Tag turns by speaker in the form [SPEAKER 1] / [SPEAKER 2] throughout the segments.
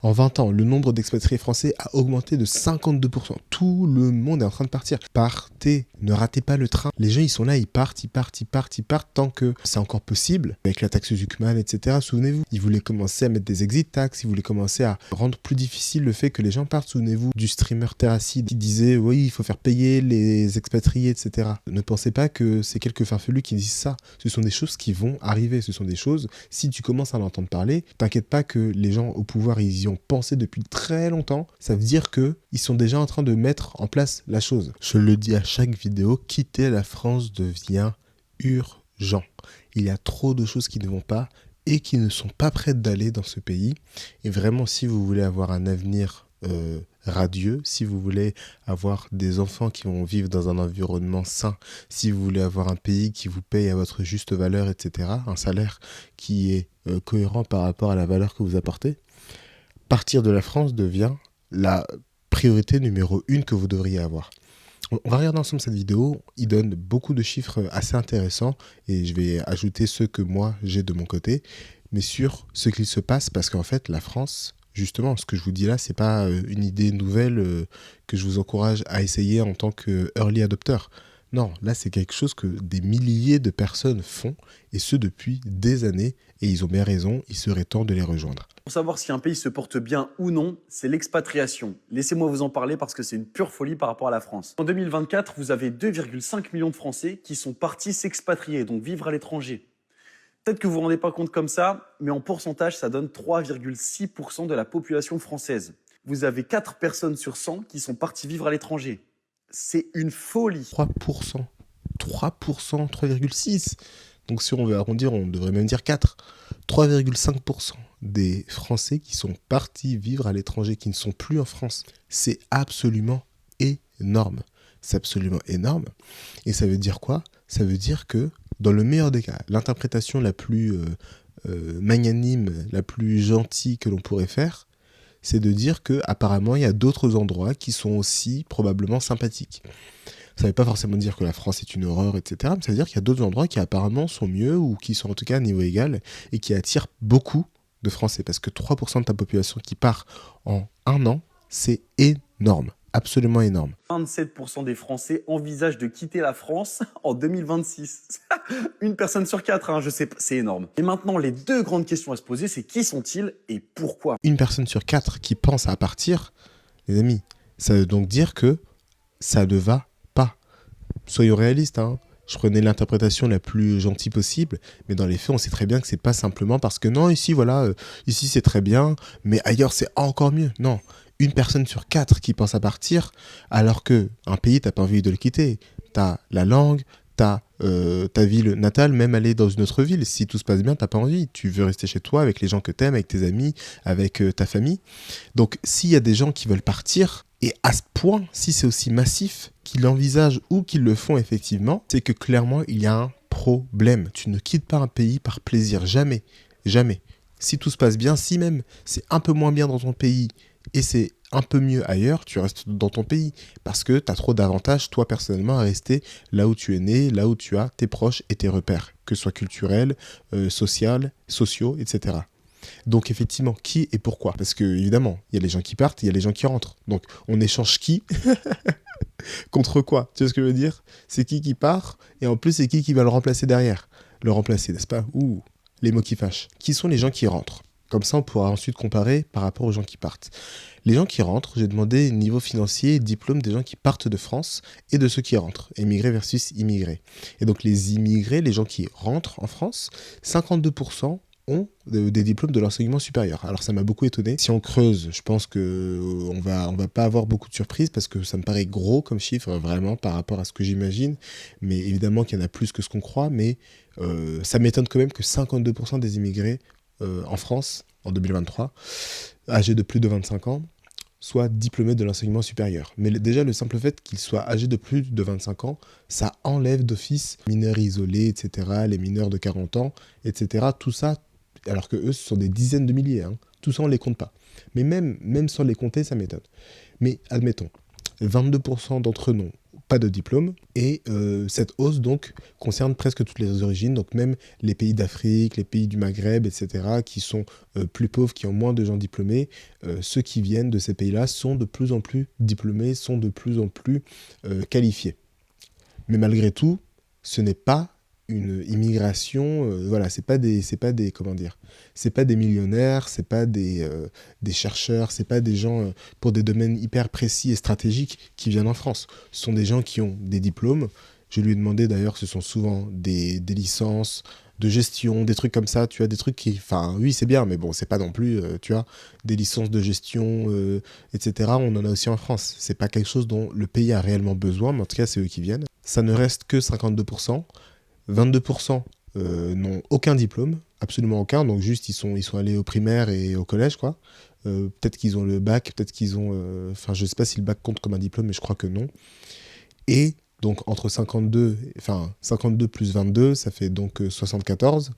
[SPEAKER 1] En 20 ans, le nombre d'expatriés français a augmenté de 52%. Tout le monde est en train de partir. Partez, ne ratez pas le train. Les gens, ils sont là, ils partent tant que c'est encore possible. Avec la taxe Zuckman, etc. Souvenez-vous, ils voulaient commencer à mettre des exit tax, ils voulaient commencer à rendre plus difficile le fait que les gens partent. Souvenez-vous du streamer Terracid qui disait, oui, il faut faire payer les expatriés, etc. Ne pensez pas que c'est quelques farfelus qui disent ça. Ce sont des choses qui vont arriver. Ce sont des choses, si tu commences à en entendre parler, t'inquiète pas que les gens au pouvoir, ils y ont pensé depuis très longtemps. Ça veut dire que ils sont déjà en train de mettre en place la chose. Je le dis à chaque vidéo, quitter la France devient urgent. Il y a trop de choses qui ne vont pas et qui ne sont pas prêtes d'aller dans ce pays. Et vraiment, si vous voulez avoir un avenir radieux, si vous voulez avoir des enfants qui vont vivre dans un environnement sain, si vous voulez avoir un pays qui vous paye à votre juste valeur, etc., un salaire qui est cohérent par rapport à la valeur que vous apportez, partir de la France devient la priorité numéro 1 que vous devriez avoir. On va regarder ensemble cette vidéo, il donne beaucoup de chiffres assez intéressants et je vais ajouter ceux que moi j'ai de mon côté, mais sur ce qu'il se passe parce qu'en fait la France, justement ce que je vous dis là, c'est pas une idée nouvelle que je vous encourage à essayer en tant que early adopter. Non, là c'est quelque chose que des milliers de personnes font et ce depuis des années et ils ont bien raison, il serait temps de les rejoindre.
[SPEAKER 2] Pour savoir si un pays se porte bien ou non, c'est l'expatriation. Laissez-moi vous en parler parce que c'est une pure folie par rapport à la France. En 2024, vous avez 2,5 millions de Français qui sont partis s'expatrier, donc vivre à l'étranger. Peut-être que vous ne vous rendez pas compte comme ça, mais en pourcentage, ça donne 3,6% de la population française. Vous avez 4 personnes sur 100 qui sont partis vivre à l'étranger. C'est une folie.
[SPEAKER 1] 3%, 3,6%. Donc si on veut arrondir, on devrait même dire 4. 3,5% des Français qui sont partis vivre à l'étranger, qui ne sont plus en France. C'est absolument énorme. C'est absolument énorme. Et ça veut dire quoi? Ça veut dire que, dans le meilleur des cas, l'interprétation la plus magnanime, la plus gentille que l'on pourrait faire, c'est de dire qu'apparemment, il y a d'autres endroits qui sont aussi probablement sympathiques. Ça ne veut pas forcément dire que la France est une horreur, etc. Mais ça veut dire qu'il y a d'autres endroits qui apparemment sont mieux ou qui sont en tout cas à niveau égal et qui attirent beaucoup de Français. Parce que 3% de ta population qui part en un an, c'est énorme. Absolument énorme.
[SPEAKER 2] 27% des Français envisagent de quitter la France en 2026. Une personne sur 4, hein, je sais pas, c'est énorme. Et maintenant, les deux grandes questions à se poser, c'est qui sont-ils et pourquoi?
[SPEAKER 1] Une personne sur 4 qui pense à partir, les amis, ça veut donc dire que ça ne va pas. Soyons réalistes, hein. Je prenais l'interprétation la plus gentille possible, mais dans les faits, on sait très bien que c'est pas simplement parce que non, ici, voilà, ici c'est très bien, mais ailleurs c'est encore mieux. Non, une personne sur 4 qui pense à partir, alors que un pays, t'as pas envie de le quitter. T'as la langue, t'as ta ville natale, même aller dans une autre ville. Si tout se passe bien, t'as pas envie. Tu veux rester chez toi, avec les gens que t'aimes, avec tes amis, avec ta famille. Donc, s'il y a des gens qui veulent partir, et à ce point, si c'est aussi massif, qu'ils l'envisagent ou qu'ils le font effectivement, c'est que clairement, il y a un problème. Tu ne quittes pas un pays par plaisir. Jamais. Jamais. Si tout se passe bien, si même c'est un peu moins bien dans ton pays et c'est un peu mieux ailleurs, tu restes dans ton pays parce que tu as trop d'avantages, toi personnellement, à rester là où tu es né, là où tu as tes proches et tes repères, que ce soit culturels, sociaux, etc. Donc effectivement, qui et pourquoi? Parce que évidemment, il y a les gens qui partent, il y a les gens qui rentrent. Donc on échange qui contre quoi? Tu vois ce que je veux dire? C'est qui part et en plus c'est qui va le remplacer derrière? Le remplacer, n'est-ce pas? Ouh, les mots qui fâchent. Qui sont les gens qui rentrent? Comme ça, on pourra ensuite comparer par rapport aux gens qui partent. Les gens qui rentrent, j'ai demandé niveau financier et diplôme des gens qui partent de France et de ceux qui rentrent. Immigrés versus immigrés. Et donc les immigrés, les gens qui rentrent en France, 52% ont des diplômes de l'enseignement supérieur. Alors ça m'a beaucoup étonné. Si on creuse, je pense qu'on va pas avoir beaucoup de surprises parce que ça me paraît gros comme chiffre, vraiment, par rapport à ce que j'imagine. Mais évidemment qu'il y en a plus que ce qu'on croit, mais ça m'étonne quand même que 52% des immigrés en France, en 2023, âgés de plus de 25 ans, soient diplômés de l'enseignement supérieur. Mais déjà, le simple fait qu'ils soient âgés de plus de 25 ans, ça enlève d'office les mineurs isolés, etc., les mineurs de 40 ans, etc., tout ça, alors que eux, ce sont des dizaines de milliers. Hein. Tout ça, on ne les compte pas. Mais même sans les compter, ça m'étonne. Mais admettons, 22% d'entre nous pas de diplôme. Et cette hausse, donc, concerne presque toutes les origines, donc même les pays d'Afrique, les pays du Maghreb, etc., qui sont plus pauvres, qui ont moins de gens diplômés. Ceux qui viennent de ces pays-là sont de plus en plus diplômés, sont de plus en plus qualifiés. Mais malgré tout, ce n'est pas une immigration, voilà, c'est pas des millionnaires, c'est pas des chercheurs, c'est pas des gens pour des domaines hyper précis et stratégiques qui viennent en France. Ce sont des gens qui ont des diplômes. Je lui ai demandé d'ailleurs, ce sont souvent des licences de gestion, des trucs comme ça, tu vois, des trucs qui, enfin, oui, c'est bien, mais bon, c'est pas non plus, tu vois, des licences de gestion, etc. On en a aussi en France. C'est pas quelque chose dont le pays a réellement besoin, mais en tout cas, c'est eux qui viennent. Ça ne reste que 52%. 22% n'ont aucun diplôme, absolument aucun, donc juste ils sont allés au primaire et au collège, quoi. Peut-être qu'ils ont le bac, peut-être qu'ils ont... Enfin, je sais pas si le bac compte comme un diplôme, mais je crois que non. Et donc entre 52 plus 22, ça fait donc 74,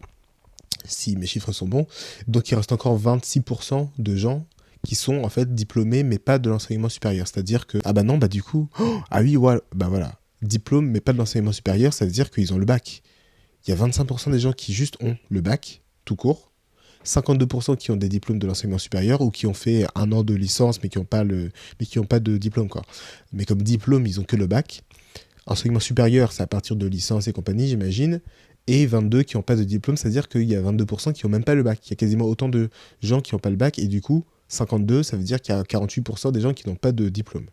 [SPEAKER 1] si mes chiffres sont bons. Donc il reste encore 26% de gens qui sont en fait diplômés, mais pas de l'enseignement supérieur. C'est-à-dire que, ah bah non, bah du coup, ah oui, ouais, bah voilà, diplôme, mais pas de l'enseignement supérieur, ça veut dire qu'ils ont le bac. Il y a 25% des gens qui juste ont le bac, tout court, 52% qui ont des diplômes de l'enseignement supérieur ou qui ont fait 1 an de licence mais qui n'ont pas de diplôme, quoi. Mais comme diplôme, ils ont que le bac. Enseignement supérieur, c'est à partir de licence et compagnie, j'imagine. Et 22 qui n'ont pas de diplôme, c'est-à-dire qu'il y a 22% qui n'ont même pas le bac. Il y a quasiment autant de gens qui n'ont pas le bac et du coup, 52, ça veut dire qu'il y a 48% des gens qui n'ont pas de diplôme.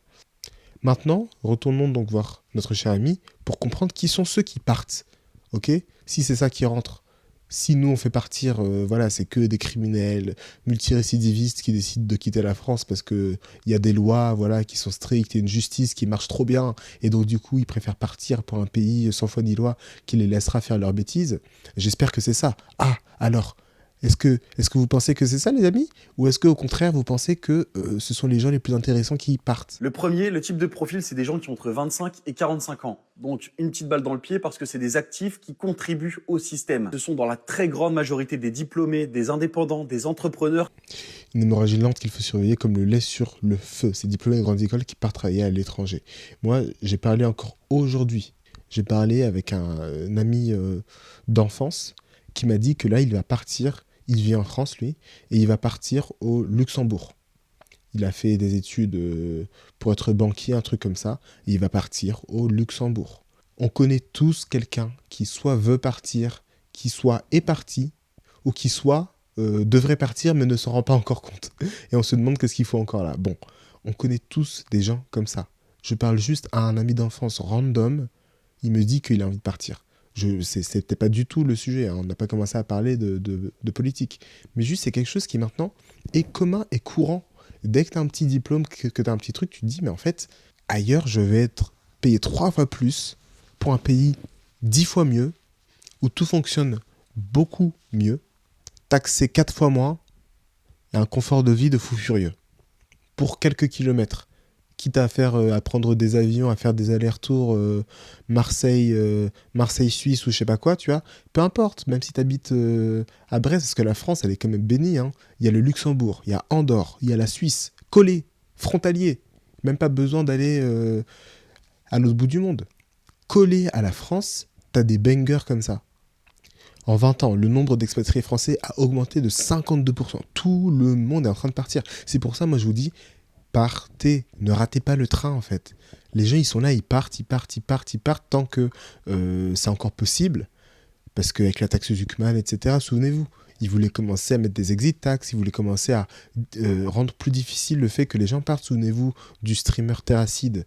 [SPEAKER 1] Maintenant, retournons donc voir notre cher ami pour comprendre qui sont ceux qui partent. Ok ? Si c'est ça qui rentre, si nous on fait partir, voilà, c'est que des criminels multirécidivistes qui décident de quitter la France parce qu'il y a des lois, voilà, qui sont strictes et une justice qui marche trop bien, et donc du coup ils préfèrent partir pour un pays sans foi ni loi qui les laissera faire leurs bêtises. J'espère que c'est ça. Ah, alors, est-ce que vous pensez que c'est ça, les amis ? Ou est-ce qu'au contraire, vous pensez que ce sont les gens les plus intéressants qui partent ?
[SPEAKER 2] Le premier, le type de profil, c'est des gens qui ont entre 25 et 45 ans. Donc, une petite balle dans le pied parce que c'est des actifs qui contribuent au système. Ce sont dans la très grande majorité des diplômés, des indépendants, des entrepreneurs.
[SPEAKER 1] Une hémorragie lente qu'il faut surveiller comme le lait sur le feu. Ces diplômés de grandes écoles qui partent travailler à l'étranger. Moi, j'ai parlé encore aujourd'hui. J'ai parlé avec un ami d'enfance qui m'a dit que là, il va partir. Il vit en France, lui, et il va partir au Luxembourg. Il a fait des études pour être banquier, un truc comme ça, et il va partir au Luxembourg. On connaît tous quelqu'un qui soit veut partir, qui soit est parti, ou qui soit devrait partir mais ne s'en rend pas encore compte. Et on se demande qu'est-ce qu'il faut encore là. Bon, on connaît tous des gens comme ça. Je parle juste à un ami d'enfance random, il me dit qu'il a envie de partir. C'était pas du tout le sujet, hein. On n'a pas commencé à parler de politique. Mais juste, c'est quelque chose qui maintenant est commun et courant. Dès que tu as un petit diplôme, que tu as un petit truc, tu te dis, mais en fait, ailleurs, je vais être payé 3 fois plus pour un pays 10 fois mieux, où tout fonctionne beaucoup mieux, taxé 4 fois moins, et un confort de vie de fou furieux. Pour quelques kilomètres. Quitte à prendre des avions, à faire des allers-retours Marseille-Suisse ou je sais pas quoi, tu vois. Peu importe, même si tu habites à Brest, parce que la France, elle est quand même bénie, hein. Il y a le Luxembourg, il y a Andorre, il y a la Suisse, collé, frontalier. Même pas besoin d'aller à l'autre bout du monde. Collé à la France, t'as des bangers comme ça. En 20 ans, le nombre d'expatriés français a augmenté de 52%. Tout le monde est en train de partir. C'est pour ça, moi, je vous dis... Partez, ne ratez pas le train en fait. Les gens ils sont là, ils partent tant que c'est encore possible. Parce qu'avec la taxe Zuckman, etc., souvenez-vous, ils voulaient commencer à mettre des exit tax, ils voulaient commencer à rendre plus difficile le fait que les gens partent. Souvenez-vous du streamer Terracide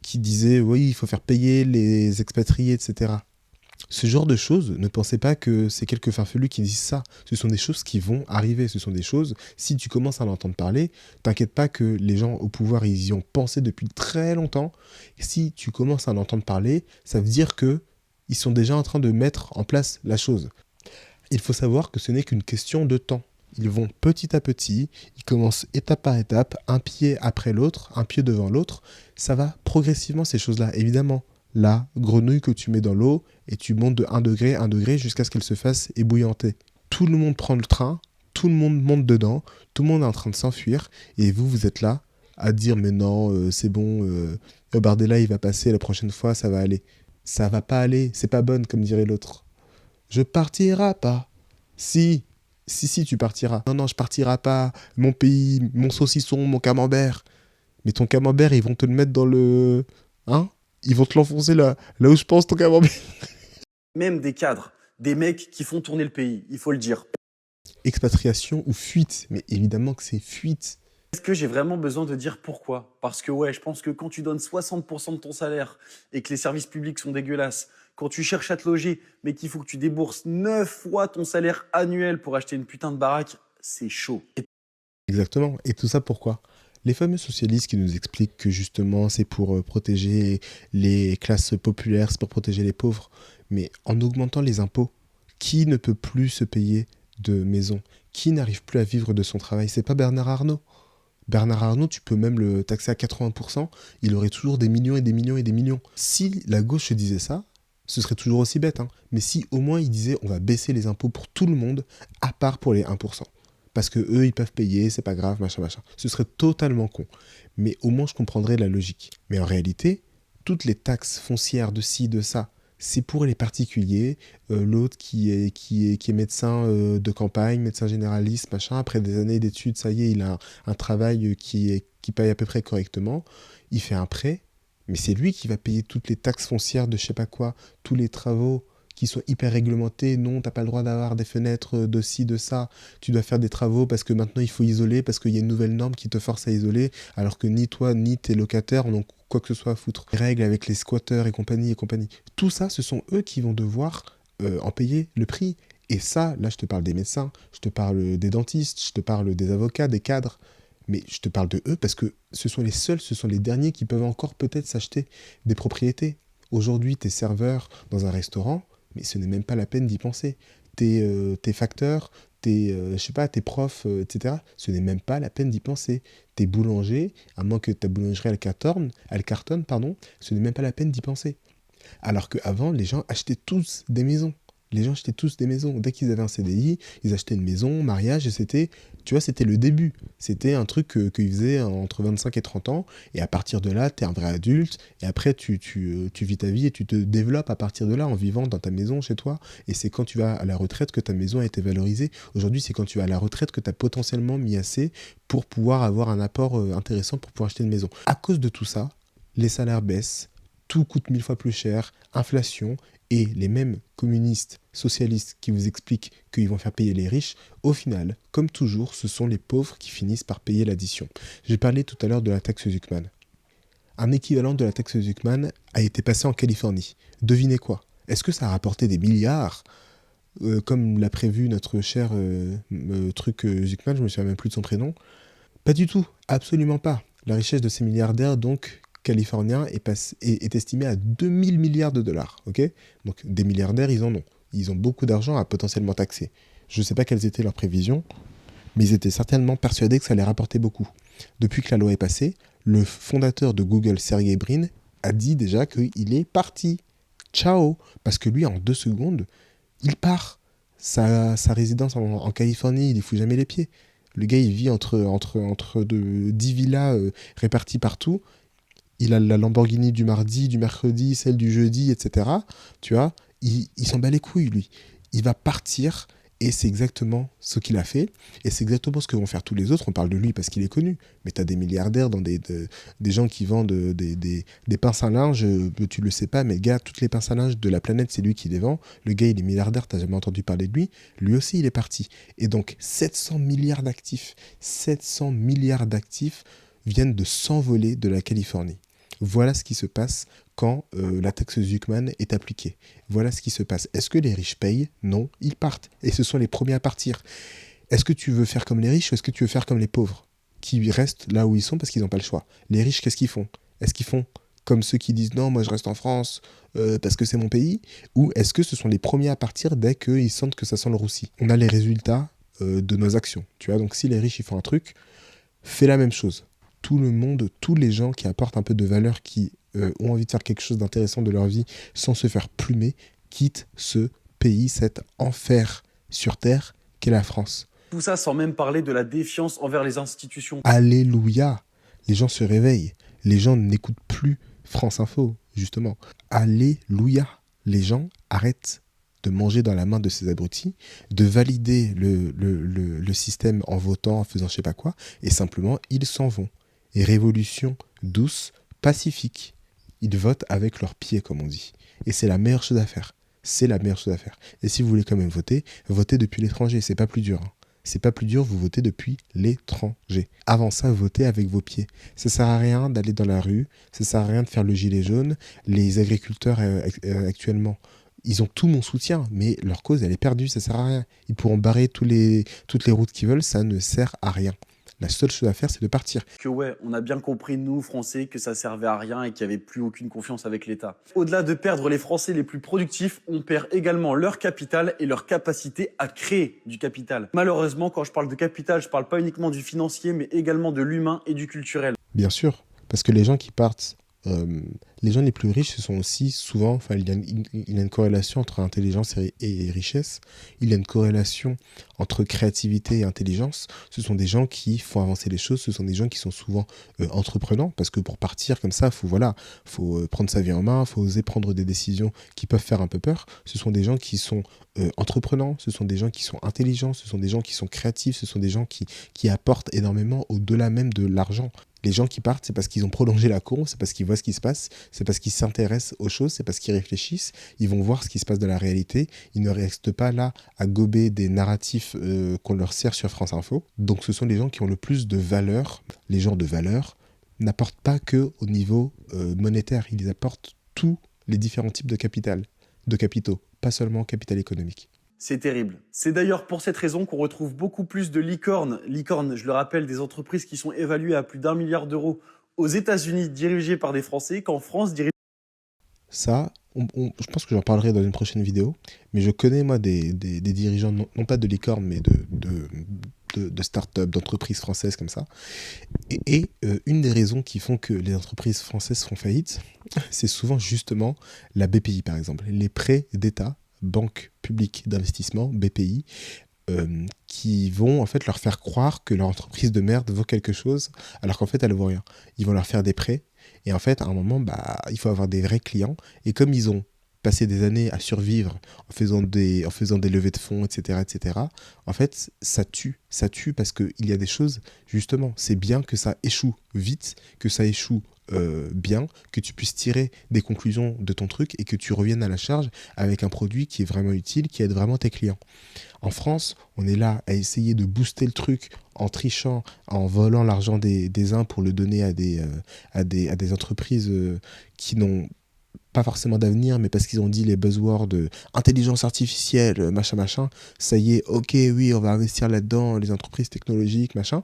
[SPEAKER 1] qui disait oui, il faut faire payer les expatriés, etc. Ce genre de choses, ne pensez pas que c'est quelques farfelus qui disent ça. Ce sont des choses qui vont arriver. Ce sont des choses, si tu commences à en entendre parler, t'inquiète pas que les gens au pouvoir, ils y ont pensé depuis très longtemps. Si tu commences à en entendre parler, ça veut dire que ils sont déjà en train de mettre en place la chose. Il faut savoir que ce n'est qu'une question de temps. Ils vont petit à petit, ils commencent étape par étape, un pied après l'autre, un pied devant l'autre. Ça va progressivement ces choses-là, évidemment. La grenouille que tu mets dans l'eau et tu montes de 1 degré jusqu'à ce qu'elle se fasse ébouillanter. Tout le monde prend le train, tout le monde monte dedans, tout le monde est en train de s'enfuir et vous êtes là, à dire mais non, c'est bon, Bardella il va passer la prochaine fois, ça va aller. Ça va pas aller, c'est pas bonne comme dirait l'autre. Je partirai pas. Si, si, tu partiras. Non, non, je partirai pas. Mon pays, mon saucisson, mon camembert. Mais ton camembert, ils vont te le mettre dans le... Hein? Ils vont te l'enfoncer là où je pense ton camembert.
[SPEAKER 2] Même des cadres, des mecs qui font tourner le pays, il faut le dire.
[SPEAKER 1] Expatriation ou fuite? Mais évidemment que c'est fuite.
[SPEAKER 2] Est-ce que j'ai vraiment besoin de dire pourquoi? Parce que ouais, je pense que quand tu donnes 60% de ton salaire et que les services publics sont dégueulasses, quand tu cherches à te loger, mais qu'il faut que tu débourses 9 fois ton salaire annuel pour acheter une putain de baraque, c'est chaud.
[SPEAKER 1] Exactement. Et tout ça pourquoi? Les fameux socialistes qui nous expliquent que justement c'est pour protéger les classes populaires, c'est pour protéger les pauvres. Mais en augmentant les impôts, qui ne peut plus se payer de maison? Qui n'arrive plus à vivre de son travail? C'est pas Bernard Arnault. Bernard Arnault, tu peux même le taxer à 80%, il aurait toujours des millions et des millions et des millions. Si la gauche se disait ça, ce serait toujours aussi bête, hein. Mais si au moins il disait on va baisser les impôts pour tout le monde, à part pour les 1%. Parce que eux, ils peuvent payer, c'est pas grave, machin, machin. Ce serait totalement con. Mais au moins, je comprendrais la logique. Mais en réalité, toutes les taxes foncières de ci, de ça, c'est pour les particuliers. L'autre qui est médecin de campagne, médecin généraliste, machin, après des années d'études, ça y est, il a un travail qui paye à peu près correctement. Il fait un prêt, mais c'est lui qui va payer toutes les taxes foncières de je sais pas quoi, tous les travaux qui soient hyper réglementés. Non, t'as pas le droit d'avoir des fenêtres de ci, de ça. Tu dois faire des travaux parce que maintenant il faut isoler, parce qu'il y a une nouvelle norme qui te force à isoler, alors que ni toi ni tes locataires n'ont quoi que ce soit à foutre. Les règles avec les squatteurs et compagnie et compagnie. Tout ça, ce sont eux qui vont devoir en payer le prix. Et ça, là, je te parle des médecins, je te parle des dentistes, je te parle des avocats, des cadres. Mais je te parle de eux parce que ce sont les seuls, ce sont les derniers qui peuvent encore peut-être s'acheter des propriétés. Aujourd'hui, tes serveurs dans un restaurant, mais ce n'est même pas la peine d'y penser. Tes facteurs, je sais pas, tes profs, etc., ce n'est même pas la peine d'y penser. Tes boulangers, à moins que ta boulangerie elle cartonne, pardon, ce n'est même pas la peine d'y penser. Alors qu'avant, les gens achetaient tous des maisons. Les gens achetaient tous des maisons. Dès qu'ils avaient un CDI, ils achetaient une maison, mariage, et c'était, tu vois, c'était le début. C'était un truc qu'ils faisaient entre 25 et 30 ans, et à partir de là, tu es un vrai adulte, et après, tu vis ta vie et tu te développes à partir de là en vivant dans ta maison chez toi, et c'est quand tu vas à la retraite que ta maison a été valorisée. Aujourd'hui, c'est quand tu vas à la retraite que tu as potentiellement mis assez pour pouvoir avoir un apport intéressant pour pouvoir acheter une maison. À cause de tout ça, les salaires baissent, tout coûte 1000 fois plus cher, inflation, et les mêmes communistes, socialistes qui vous expliquent qu'ils vont faire payer les riches, au final, comme toujours, ce sont les pauvres qui finissent par payer l'addition. J'ai parlé tout à l'heure de la taxe Zuckman. Un équivalent de la taxe Zuckman a été passé en Californie. Devinez quoi? Est-ce que ça a rapporté des milliards comme l'a prévu notre cher Zuckman, je me souviens même plus de son prénom? Pas du tout, absolument pas. La richesse de ces milliardaires, donc, californien est estimé à 2000 milliards de dollars. Ok, donc des milliardaires, ils en ont. Ils ont beaucoup d'argent à potentiellement taxer. Je ne sais pas quelles étaient leurs prévisions, mais ils étaient certainement persuadés que ça allait rapporter beaucoup. Depuis que la loi est passée, le fondateur de Google, Sergey Brin, a dit déjà qu'il est parti. Ciao. Parce que lui, en 2 secondes, il part. Sa résidence en Californie, il n'y fout jamais les pieds. Le gars, il vit entre 10 villas réparties partout. Il a la Lamborghini du mardi, du mercredi, celle du jeudi, etc. Tu vois, il s'en bat les couilles, lui. Il va partir et c'est exactement ce qu'il a fait. Et c'est exactement ce que vont faire tous les autres. On parle de lui parce qu'il est connu. Mais tu as des milliardaires, des gens qui vendent des pinces à linge. Tu le sais pas, mais gars, toutes les pinces à linge de la planète, c'est lui qui les vend. Le gars, il est milliardaire, t'as jamais entendu parler de lui. Lui aussi, il est parti. Et donc, 700 milliards d'actifs. 700 milliards d'actifs viennent de s'envoler de la Californie. Voilà ce qui se passe quand la taxe Zuckman est appliquée. Voilà ce qui se passe. Est-ce que les riches payent? Non, ils partent. Et ce sont les premiers à partir. Est-ce que tu veux faire comme les riches ou est-ce que tu veux faire comme les pauvres qui restent là où ils sont parce qu'ils n'ont pas le choix? Les riches, qu'est-ce qu'ils font? Est-ce qu'ils font comme ceux qui disent non, moi je reste en France parce que c'est mon pays? Ou est-ce que ce sont les premiers à partir dès qu'ils sentent que ça sent le roussi? On a les résultats de nos actions. Tu vois, donc si les riches ils font un truc, fais la même chose. Tout le monde, tous les gens qui apportent un peu de valeur, qui ont envie de faire quelque chose d'intéressant de leur vie sans se faire plumer, quittent ce pays, cet enfer sur terre qu'est la France.
[SPEAKER 2] Tout ça sans même parler de la défiance envers les institutions.
[SPEAKER 1] Alléluia. Les gens se réveillent. Les gens n'écoutent plus France Info, justement. Alléluia. Les gens arrêtent de manger dans la main de ces abrutis, de valider le système en votant, en faisant je sais pas quoi, et simplement, ils s'en vont. Et révolution douce, pacifique. Ils votent avec leurs pieds, comme on dit. Et c'est la meilleure chose à faire. C'est la meilleure chose à faire. Et si vous voulez quand même voter, votez depuis l'étranger, c'est pas plus dur. Hein. C'est pas plus dur, vous votez depuis l'étranger. Avant ça, votez avec vos pieds. Ça sert à rien d'aller dans la rue, ça sert à rien de faire le gilet jaune. Les agriculteurs actuellement, ils ont tout mon soutien, mais leur cause, elle est perdue, ça sert à rien. Ils pourront barrer toutes les routes qu'ils veulent, ça ne sert à rien. La seule chose à faire, c'est de partir.
[SPEAKER 2] Que ouais, on a bien compris, nous, Français, que ça servait à rien et qu'il n'y avait plus aucune confiance avec l'État. Au-delà de perdre les Français les plus productifs, on perd également leur capital et leur capacité à créer du capital. Malheureusement, quand je parle de capital, je parle pas uniquement du financier, mais également de l'humain et du culturel.
[SPEAKER 1] Bien sûr, parce que les gens qui partent, les gens les plus riches, ce sont aussi souvent, enfin, il y a une corrélation entre intelligence et richesse. Il y a une corrélation entre créativité et intelligence. Ce sont des gens qui font avancer les choses. Ce sont des gens qui sont souvent entreprenants, parce que pour partir comme ça, faut prendre sa vie en main, faut oser prendre des décisions qui peuvent faire un peu peur. Ce sont des gens qui sont entreprenants, ce sont des gens qui sont intelligents, ce sont des gens qui sont créatifs, ce sont des gens qui apportent énormément au-delà même de l'argent. Les gens qui partent, c'est parce qu'ils ont prolongé la courbe, c'est parce qu'ils voient ce qui se passe, c'est parce qu'ils s'intéressent aux choses, c'est parce qu'ils réfléchissent, ils vont voir ce qui se passe dans la réalité, ils ne restent pas là à gober des narratifs qu'on leur sert sur France Info. Donc ce sont les gens qui ont le plus de valeur. Les gens de valeur n'apportent pas que au niveau monétaire, ils apportent tous les différents types de capitaux, pas seulement capital économique.
[SPEAKER 2] C'est terrible. C'est d'ailleurs pour cette raison qu'on retrouve beaucoup plus de licornes. Licornes, je le rappelle, des entreprises qui sont évaluées à plus d'1 milliard d'euros aux États-Unis dirigées par des Français qu'en France dirigées.
[SPEAKER 1] Ça, je pense que j'en parlerai dans une prochaine vidéo, mais je connais moi des dirigeants, non pas de licorne, mais de start-up, d'entreprises françaises comme ça. Et une des raisons qui font que les entreprises françaises font faillite, c'est souvent justement la BPI par exemple, les prêts d'État, Banque publique d'investissement, BPI, qui vont en fait leur faire croire que leur entreprise de merde vaut quelque chose, alors qu'en fait elle vaut rien. Ils vont leur faire des prêts, et en fait à un moment, il faut avoir des vrais clients, et comme ils ont passé des années à survivre en faisant des levées de fonds, etc., en fait, ça tue parce qu'il y a des choses, justement, c'est bien que ça échoue vite, que ça échoue bien, que tu puisses tirer des conclusions de ton truc et que tu reviennes à la charge avec un produit qui est vraiment utile, qui aide vraiment tes clients. En France, on est là à essayer de booster le truc en trichant, en volant l'argent des uns pour le donner à des entreprises qui n'ont pas forcément d'avenir, mais parce qu'ils ont dit les buzzwords de intelligence artificielle, machin, ça y est, ok, oui, on va investir là-dedans, les entreprises technologiques, machin.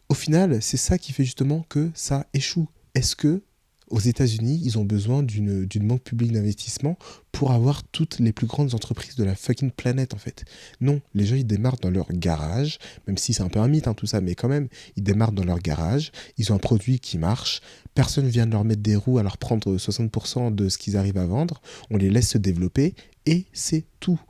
[SPEAKER 1] Au final, c'est ça qui fait justement que ça échoue. Est-ce que aux États-Unis, ils ont besoin d'une banque publique d'investissement pour avoir toutes les plus grandes entreprises de la fucking planète, en fait? Non, les gens, ils démarrent dans leur garage, même si c'est un peu un mythe, hein, tout ça, mais quand même, ils démarrent dans leur garage, ils ont un produit qui marche, personne vient de leur mettre des roues à leur prendre 60% de ce qu'ils arrivent à vendre, on les laisse se développer, et c'est tout.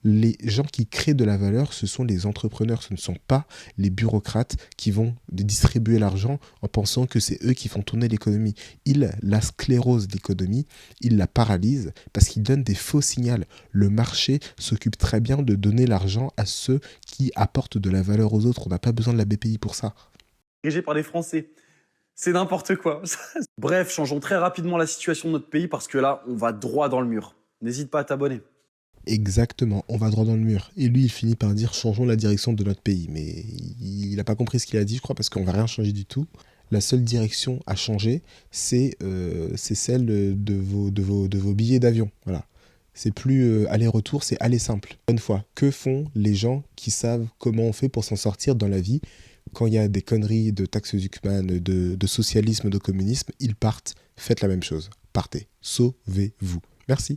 [SPEAKER 1] Les gens qui créent de la valeur, ce sont les entrepreneurs, ce ne sont pas les bureaucrates qui vont distribuer l'argent en pensant que c'est eux qui font tourner l'économie. Ils la sclérosent l'économie, ils la paralysent parce qu'ils donnent des faux signaux. Le marché s'occupe très bien de donner l'argent à ceux qui apportent de la valeur aux autres. On n'a pas besoin de la BPI pour ça.
[SPEAKER 2] Dirigées par des Français. C'est n'importe quoi. Bref, changeons très rapidement la situation de notre pays parce que là, on va droit dans le mur. N'hésite pas à t'abonner.
[SPEAKER 1] Exactement, on va droit dans le mur. Et lui, il finit par dire changeons la direction de notre pays. Mais il n'a pas compris ce qu'il a dit, je crois, parce qu'on va rien changer du tout. La seule direction à changer, c'est celle de vos billets d'avion. Voilà. C'est plus aller-retour, c'est aller simple. Une fois, que font les gens qui savent comment on fait pour s'en sortir dans la vie quand il y a des conneries de taxes Zuckman, de socialisme, de communisme? Ils partent, faites la même chose. Partez, sauvez-vous. Merci.